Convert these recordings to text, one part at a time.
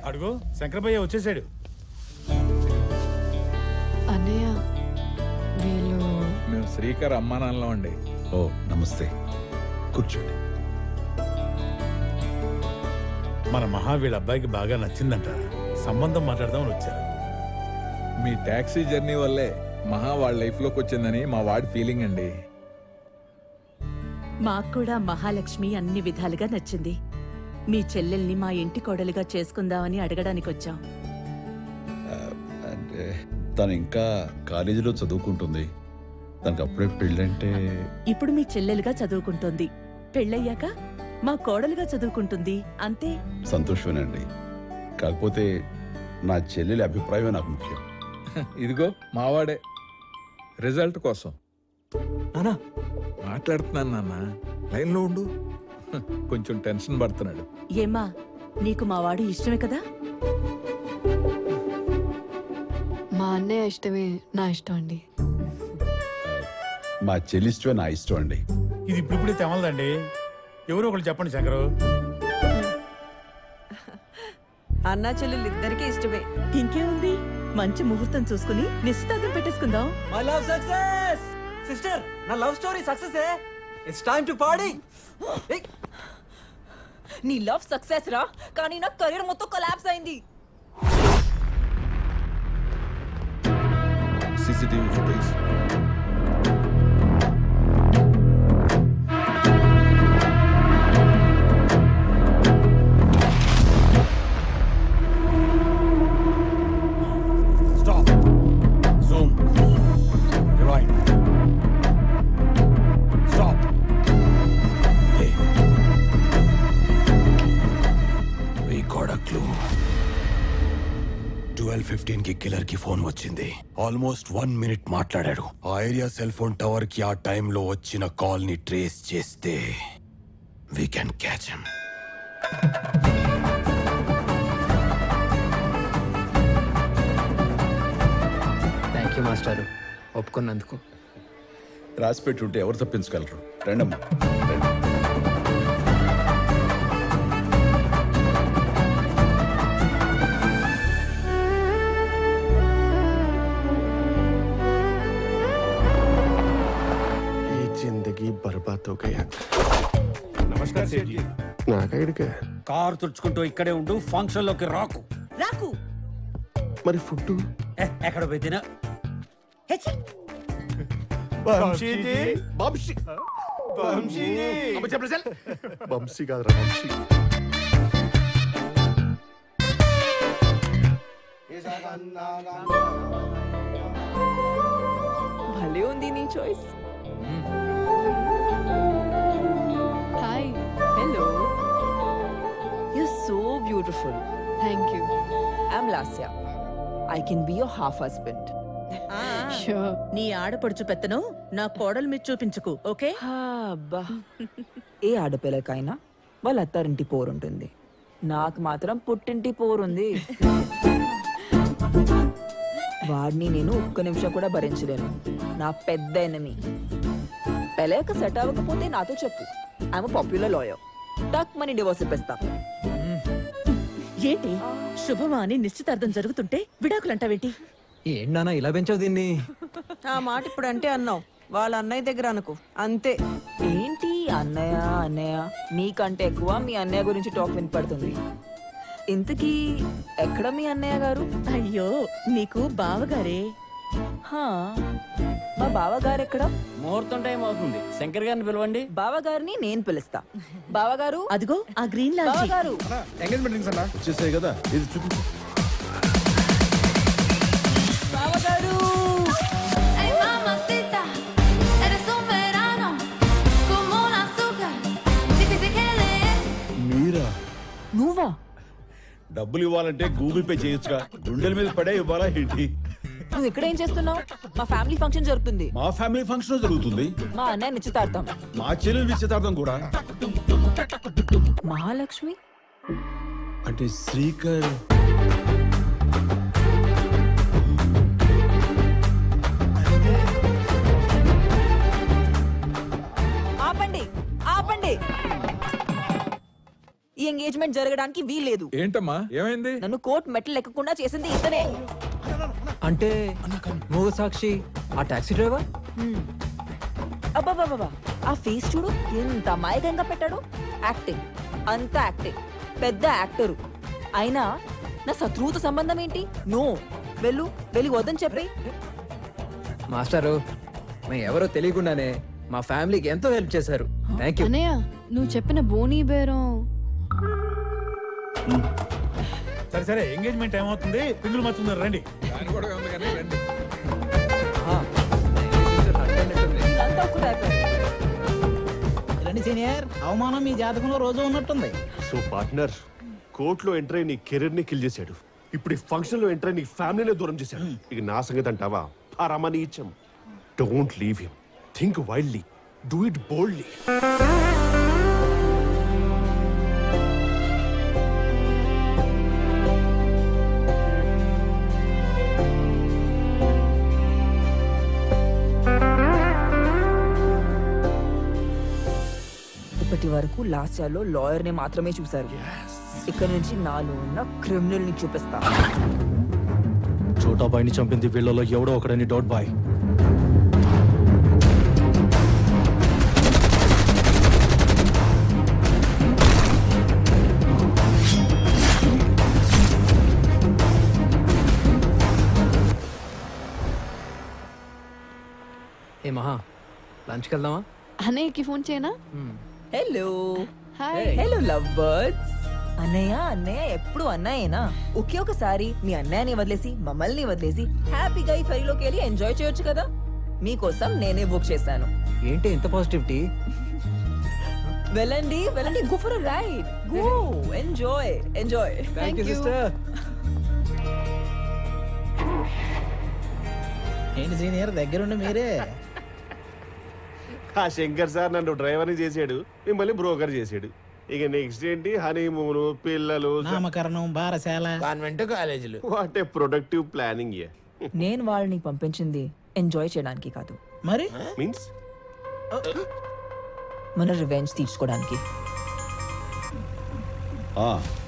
అడుగు శంకరభయ్య వచ్చేసాడు. అన్నయ్య వీళ్ళు మేము శ్రీకర్ అమ్మానాన్నలో అండి. ఓ నమస్తే, కూర్చోండి. మన మహా వీళ్ళ అబ్బాయికి బాగా నచ్చిందంట, సంబంధం మాట్లాడదామని వచ్చారు. మీ టాక్సీ జర్నీ వల్లే మహా వాళ్ళ లైఫ్లోకి వచ్చిందని మా వాడి ఫీలింగ్ అండి. మాకు కూడా మహాలక్ష్మి అన్ని విధాలుగా నచ్చింది. మీ చెల్లెల్ని మా ఇంటి కోడలిగా చేసుకుందామని అడగడానికి వచ్చాం. అంటే తను ఇంకా కాలేజీలో చదువుకుంటుంది, తనకు అప్పుడే పెళ్ళంటే. ఇప్పుడు మీ చెల్లెలుగా చదువుకుంటోంది, పెళ్ళయ్యాక మా కోడలుగా చదువుకుంటుంది, అంతే. సంతోషమేనండి. కాకపోతే నా చెల్లెలి అభిప్రాయమే నాకు ముఖ్యం. ఇదిగో మావాడే రిజల్ట్ కోసం మాట్లాడుతున్నాను నాన్న, లైన్లో ఉండు. కొంచెం టెన్షన్ పడుతున్నాడు. ఏమ్మా, నీకు మా వాడు ఇష్టమే కదా? మా అన్నయ్య ఇష్టమే నా ఇష్టం అండి. మా చెల్లి ఇష్టమే నా ఇష్టం అండి. ఇది ఇప్పుడిప్పుడే తెమలదండి, ఎవరో ఒకళ్ళు చెప్పండి శంకరు. అన్నా చెల్లెలు ఇద్దరికీ ఇష్టమే. ఇంకేముంది, మంచి ముహూర్తం చూసుకుని నిశ్చితార్థం పెట్టేసుకుందాం. మై లవ్ సక్సెస్ సిస్టర్, నా love story success. It's time to party. నీ లవ్ సక్సెస్ రా, కానీ నా కెరీర్ మొత్తం కొలాప్స్ అయింది. CCTV footage. Stop. Zoom. Rewind. Stop. Hey. We got a clue. 12:15 కి కిల్లర్ కి ఫోన్ వచ్చింది. ఆల్మోస్ట్ 1 మినిట్ మాట్లాడాడు. ఆ ఏరియా సెల్ ఫోన్ టవర్ కి ఆ టైంలో వచ్చిన కాల్ ని ట్రేస్ చేస్తే we can catch him. Thank you మాస్టారు, ఒప్పుకున్నందుకు. రాసి పెట్టుంటే ఎవరు తప్పించగలరు? రండమ్మా, రండి. ये जिंदगी बर्बाद हो गया. నమస్కారం సేఠీ. నాకైడికే కారు తుడుచుకుంటూ ఇక్కడే ఉండు, ఫంక్షన్ లోకి రాకు. రాకు. మరి ఫుడ్ ఎక్కడ పోయినా బంశీ కాదురా, వంశీ. భలే ఉంది నీ choice. Hi. Hello, you so beautiful. Thank you. I'm Lasya. I can be your half husband. Sure. నీ ఆడపడుచు పెత్తను నా కోడలు మీద చూపించుకు, ఓకే? అబ్బా, ఏ ఆడపిల్లకైనా వాళ్ళ అత్తారింటి పోరుంటుంది, నాకు మాత్రం పుట్టింటి పోరుంది. వాడిని నేను ఒక్క నిమిషం కూడా భరించలేను. నా పెద్ద ఎనిమి. పెళ్ళాక సెట్ అవ్వకపోతే నాతో చెప్పు. I'm popular lawyer. టక్ మనీ డివోర్స్ ఇప్పిస్తా. ఏంటి శుభమా అని నిశ్చితార్థం జరుగుతుంటే విడాకులంటావేంటి? ఏంటన్నా ఇలా పెంచావు దీన్ని? ఆ మాట ఇప్పుడు అంటే అన్నావు, వాళ్ళ అన్నయ్య దగ్గర అనుకో, అంతే. ఏంటి అన్నయ్య అన్నయ్య, నీకంటే ఎక్కువ మీ అన్నయ్య గురించి టాక్ వినపడుతుంది. ఇంతకీ ఎక్కడ మీ అన్నయ్య గారు? అయ్యో, నీకు బావగారే. హా, మా బావగారు ఎక్కడ? ముహూర్తం టైం అవుతుంది, శంకర్ గారిని పిలవండి. బావగారిని నేను పిలుస్తా. బావగారు, అదిగో ఆ గ్రీన్ లాంచీ. బావగారు. ఎంగేజ్మెంట్ రింగ్స్ అన్నా వచ్చేసాయి కదా, ఇది చూపించు. బావగారు, Ay mamacita, eres un verano como un azúcar, difícil que leer. మీరా? నువ్వా? డబ్బులు ఇవ్వాలంటే గూగుల్ పే చేయొచ్చుగా, గుండెల మీద పడే ఇవ్వాలా ఏంటి? నువ్వు ఇక్కడ ఏం చేస్తున్నావు? మా ఫ్యామిలీ ఫంక్షన్ జరుగుతుంది. మా ఫ్యామిలీ ఫంక్షన్ జరుగుతుంది. మా అన్నయ్య నిశ్చితార్థం. మా చెల్లెలు నిశ్చితార్థం కూడా. మహాలక్ష్మి అంటే శ్రీకర్. ఆపండి, ఆపండి. ఈ ఎంగేజ్మెంట్ జరగడానికి వీల్లేదు. ఏంటమ్మా ఏమైంది? నన్ను కోర్టు మెట్లు ఎక్కకుండా చేసింది ఇతనే. అంటే మూగ సాక్షి ఆ టాక్సీ డ్రైవర్. అబ్బాబాబా, ఆ ఫేస్ చూడు ఎంత అమాయకంగా పెట్టాడు. యాక్టింగ్, అంతా యాక్టింగ్. పెద్ద యాక్టరు అయినా నా శత్రువుతో సంబంధం ఏంటి? నో, వెళ్ళి వద్దని చెప్పి. మాస్టారు మేము ఎవరో తెలియకుండానే మా ఫ్యామిలీకి ఎంతో హెల్ప్ చేశారు. Thank you. అన్నయ్య నువ్వు చెప్పిన బోనీ బేరం సరే సరే, ఎంగేజ్మెంట్ ఏమవుతుంది? పింగులు మర్చుందరు, రండి. దాని కూడా ఉంది కానీ రండి. అంతా కూడా అయిపోయింది. రండి సీనియర్, అవమానం మీ జాతకంలో రోజు ఉన్నట్టుంది. సో పార్ట్నర్, కోర్టులో ఎంటర్ అయి నీ కెరీర్ ని కిల్ చేశాడు. ఇప్పుడు ఈ ఫంక్షన్ లో ఎంటర్ అయి నీ ఫ్యామిలీనే దూరం చేశాడు. ఇక నా సంగతి అంటావా? పరమని ఇచ్చం. Don't leave him. Think wildly, do it boldly. ఇప్పటి వరకు లాస్ట్ ఇయర్ లో లాయర్ ని మాత్రమే చూశారు. ఇక్కడ నుంచి నాలో ఉన్న క్రిమినల్ ని చూపిస్తా. చోటా బాయ్ ని చంపింది వీళ్ళలో ఎవడో ఒకడని డౌట్ బాయ్. ఏ మహా, లంచ్కి వెళ్దామా? అన్నయ్యకి ఫోన్ చేయనా? Hello hi. Hello love birds. అన్నయ్య ఎప్పుడు అన్నయ్యేనా? ఒకే ఒకసారి మీ అన్నయ్యని వదిలేసి మమ్మల్ని వదిలేసి హ్యాపీగా ఈ ఫెరీలోకి వెళ్ళి ఎంజాయ్ చేయొచ్చు కదా. మీకోసం నేనే బుక్ చేశాను. ఏంటి ఇంత పాజిటివిటీ? వెళ్ళండి go for ride, go enjoy. Thank you sister. ఏంటి సీనియర్, దగ్గరుండి మీరే. ఆ శంకర్ సార్ నన్ను డ్రైవర్ని చేశాడు, మిమ్మల్ని బ్రోకర్ చేశాడు. ఇక నెక్స్ట్ ఏంటి? హనీమూన్, పిల్లలు, నామకరణం, బారశాల, కాన్వెంట్ కాలేజీలు. What a productive planning. నేను వాళ్ళని పంపించింది ఎంజాయ్ చేయడానికి కాదు, మరి మీన్స్ మన రివెంజ్ తీర్చుకోవడానికి.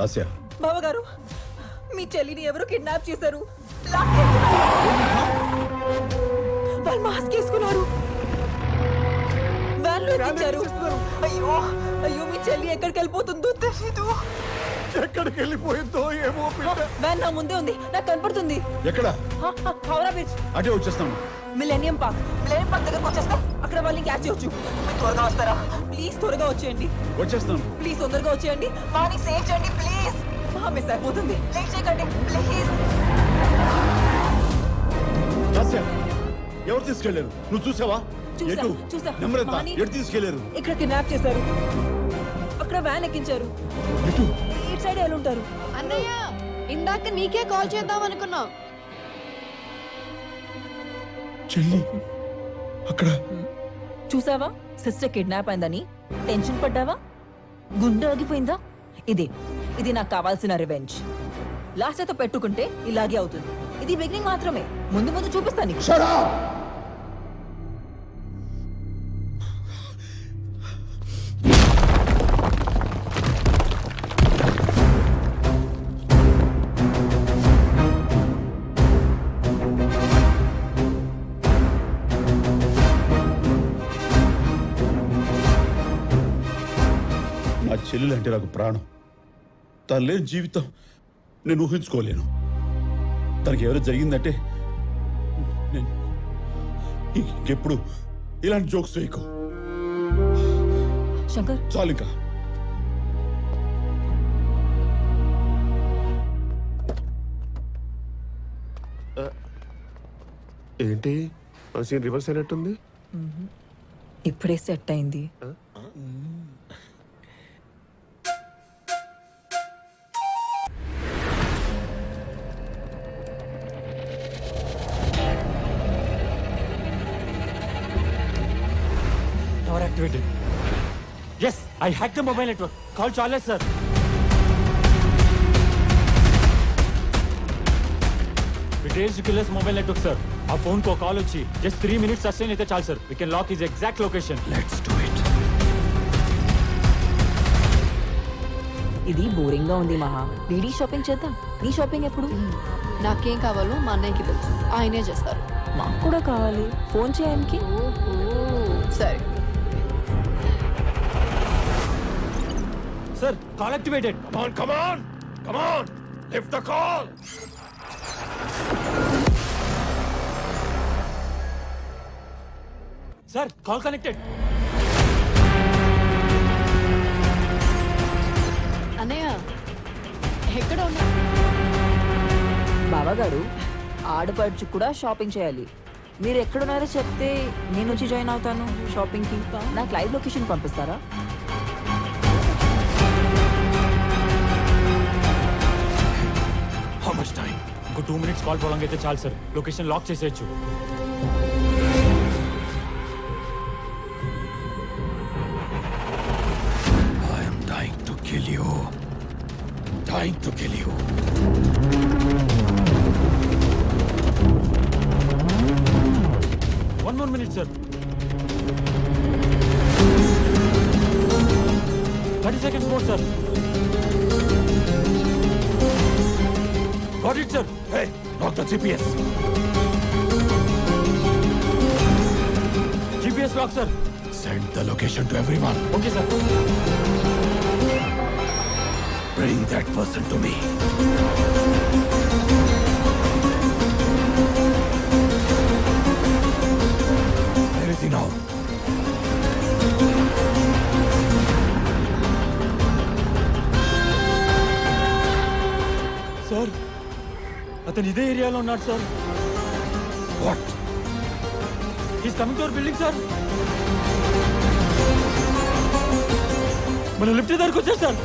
లాస్యా, బావగారు, మీ చెల్లిని ఎవరు కిడ్నాప్ చేశారు. వాళ్ళు మాస్క్ వేసుకున్నారు, వ్యాన్లో ఎక్కించారు. అయ్యో మీ చెల్లి ఎక్కడికి వెళ్ళిపోతుందో తెలీదు. ఎక్కడికి వెళ్ళిపోయిందో ఏమో. వ్యాన్ నా ముందే ఉంది, నాకు కనపడుతుంది. ఎక్కడ? హౌరా బీచ్. అటే వచ్చేస్తాను. మిలేనియం పార్క్ దగ్గరకు వచ్చేస్తాం. అక్కడ వాళ్ళని క్యాచ్ చేయొచ్చు. మీరు త్వరగా వస్తారా? ప్లీజ్ త్వరగా వచ్చేయండి. వచ్చేస్తాను. ప్లీజ్ తొందరగా వచ్చేయండి. వాడిని సేవ్ చేయండి ప్లీజ్. మిస్ అయిపోతుంది, లేట్ చేయకండి ప్లీజ్. లాస్యా, ఎవరు తీసుకెళ్లారు? నువ్వు చూసావా? చూసా. నెంబర్ వాణి ఎటు తీసుకెళ్లారు? ఇక్కడ కిడ్నాప్ చేశారు, అక్కడ వ్యాన్ ఎక్కించారు. ఇటు సైడ్ ఎలా ఉంటారు? అన్నయ్య ఇందాక నీకే కాల్ చేద్దాం అనుకున్నా. చెల్లి అక్కడ. చూసావా, సిస్టర్ కిడ్నాప్ అయిందని టెన్షన్ పడ్డావా? గుండె ఆగిపోయిందా? ఇది నాకు కావాల్సిన రివెంజ్. లాస్ట్ అయితే పెట్టుకుంటే ఇలాగే అవుతుంది. ఇది బిగినింగ్ మాత్రమే, ముందు చూపిస్తాను నీకు. నా చెల్లెలు అంటే నాకు ప్రాణం. తను లేని జీవితం నేను ఊహించుకోలేను. తనకి ఎవరు జరిగిందంటే ఇంకెప్పుడు ఇలాంటి జోక్స్ వేయకు. శంకర్, చాలు ఇంకా. ఏంటి సీన్ రివర్స్ అయినట్టుంది? ఇప్పుడే సెట్ అయింది. Tower activated. Yes, I hacked the mobile network. Call Charles, sir. We traced the killer's mobile network, sir. Our phone ko call వచ్చి just 3 minutes sustain అయితే చాలు, sir. We can lock his exact location. Let's do it. ఇది boring గా ఉంది మహా. Lady shopping చేద్దాం. నీ shopping ఎప్పుడు? నాకేం కావాలో మా అన్నయ్యకి తెలుసు, ఆయనే చేస్తారు. మాకు కూడా కావాలి. ఫోన్ చేయడానికి. సరే. Sir call activated. Come on! Lift the call! Sir call connected. అన్నయ్య ఎక్కడ ఉన్నా? బాబాగారు, ఆడపడుచు కూడా షాపింగ్ చేయాలి. మీరు ఎక్కడున్నారో చెప్తే నేను వచ్చి జాయిన్ అవుతాను షాపింగ్కి. నాకు లైవ్ లొకేషన్ పంపిస్తారా? How much time? ఇంకో 2 minutes కాల్ ప్రొలాంగ్ అయితే చాలు సార్. లొకేషన్ లాక్ చేసేయచ్చు. I am dying to kill you. Dying to kill you. One more minute, sir. 30 seconds more, sir. Got it, sir. Hey, knock the GPS. GPS lock, sir. Send the location to everyone. Okay, sir. Bring that person to me. Where is he now? Sir అతను ఇదే ఏరియాలో ఉన్నాడు sir. What? He's coming to our building, sir. మన lift దగ్గరకు వచ్చారు sir.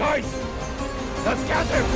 Guys, let's catch him.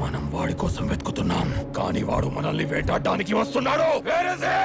మనం వాడి కోసం వెతుకుతున్నాం, కానీ వాడు మనల్ని వేటాడడానికి వస్తున్నాడు. Where is he?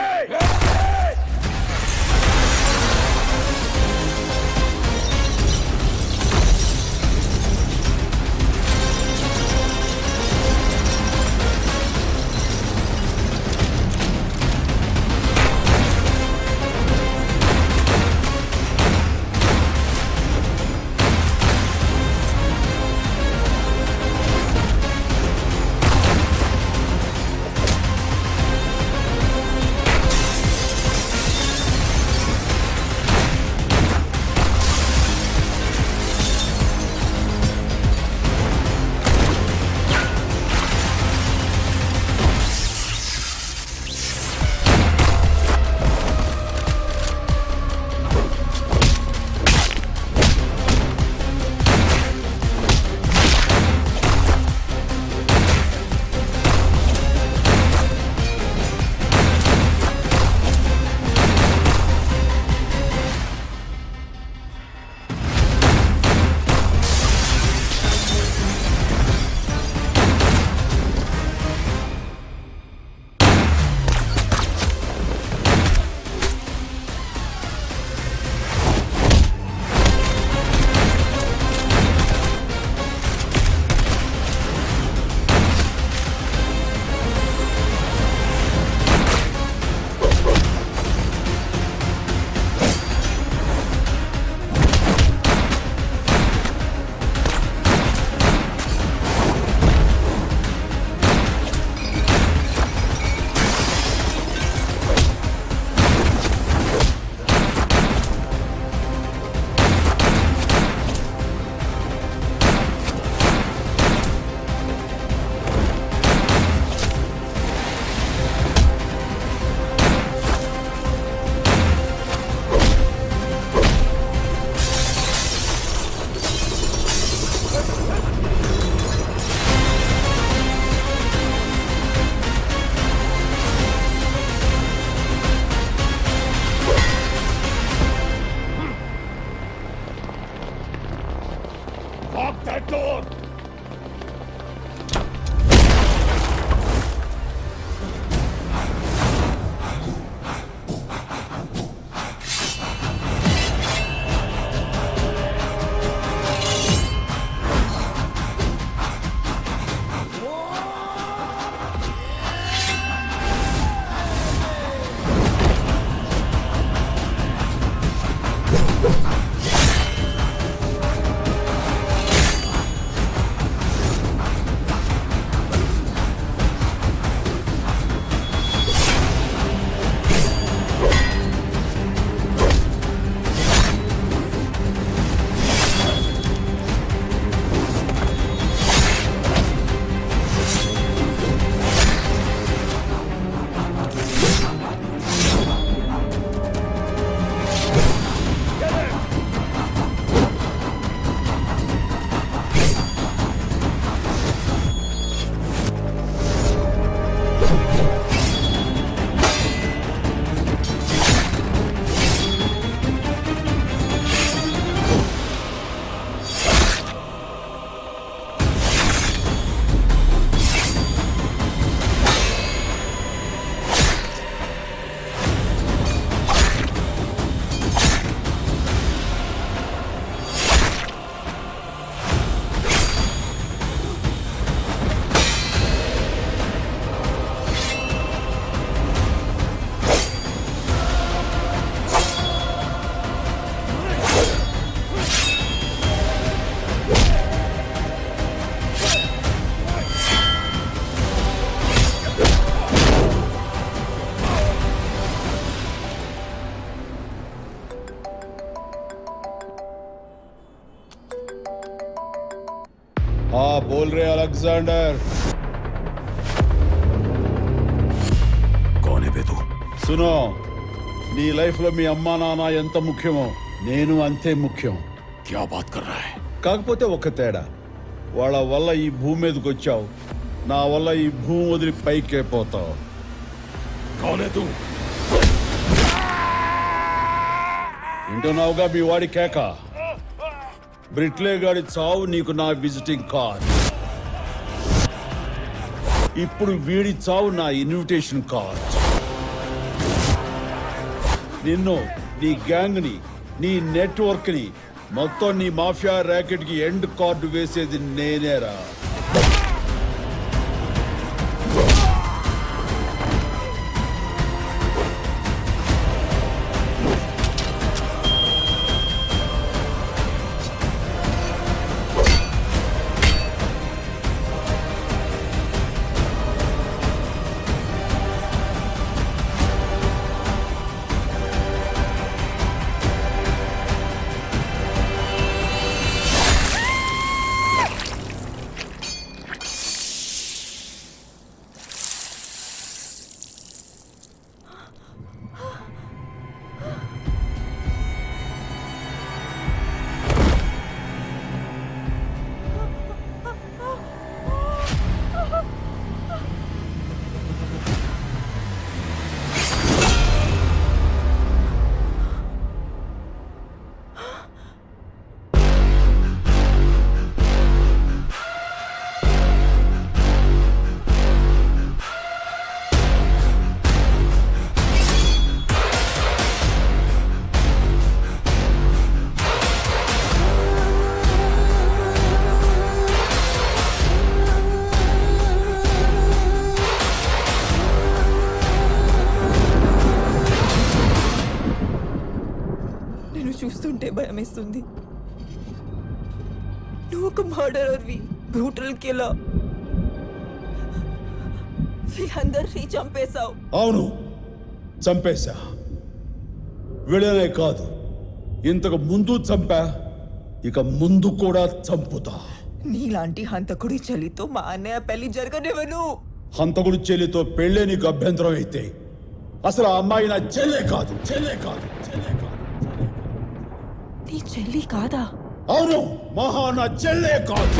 that door! हाँ बोल रहे अलेक्जेंडर कौन है बे तू सुनो నీ లైఫ్ లో మీ అమ్మా నాన్న ఎంత ముఖ్యమో నేను అంతే ముఖ్యం क्या बात कर रहा है కాకపోతే ఒక్క తేడా వాళ్ళ వల్ల ఈ భూమి మీదకి వచ్చావు నా వల్ల ఈ భూమి వదిలి పైకే పోతావు कौन है तू వింటున్నావుగా మీ వాడి కేక బ్రిట్లే గాడి చావు నీకు నా విజిటింగ్ కార్డ్ ఇప్పుడు వీడి చావు నా ఇన్విటేషన్ కార్డ్ నిన్ను నీ గ్యాంగ్ ని నీ నెట్వర్క్ ని మొత్తం నీ మాఫియా ర్యాకెట్ కి ఎండ్ కార్డు వేసేది నేనేరా చూస్తుంటే భయమేస్తుంది నువ్వు ఒక మర్డరర్వి బ్రూటల్ కిల్లర్ వీళ్ళందరినీ చంపేశావు అవును చంపేశా వీళ్ళనే కాదు ఇంతకు ముందు చంపా ఇక ముందు కూడా చంపుతా నీలాంటి హంతకుడి చెల్లితో మా అన్నయ్య పెళ్లి జరగనివ్వను హంతకుడి చెల్లితో పెళ్ళే నీకు అభ్యంతరం అయితే అసలు ఆ అమ్మాయి నా చెల్లే కాదు నీ చెల్లి కాదా అవును మహా నా చెల్లే కాదు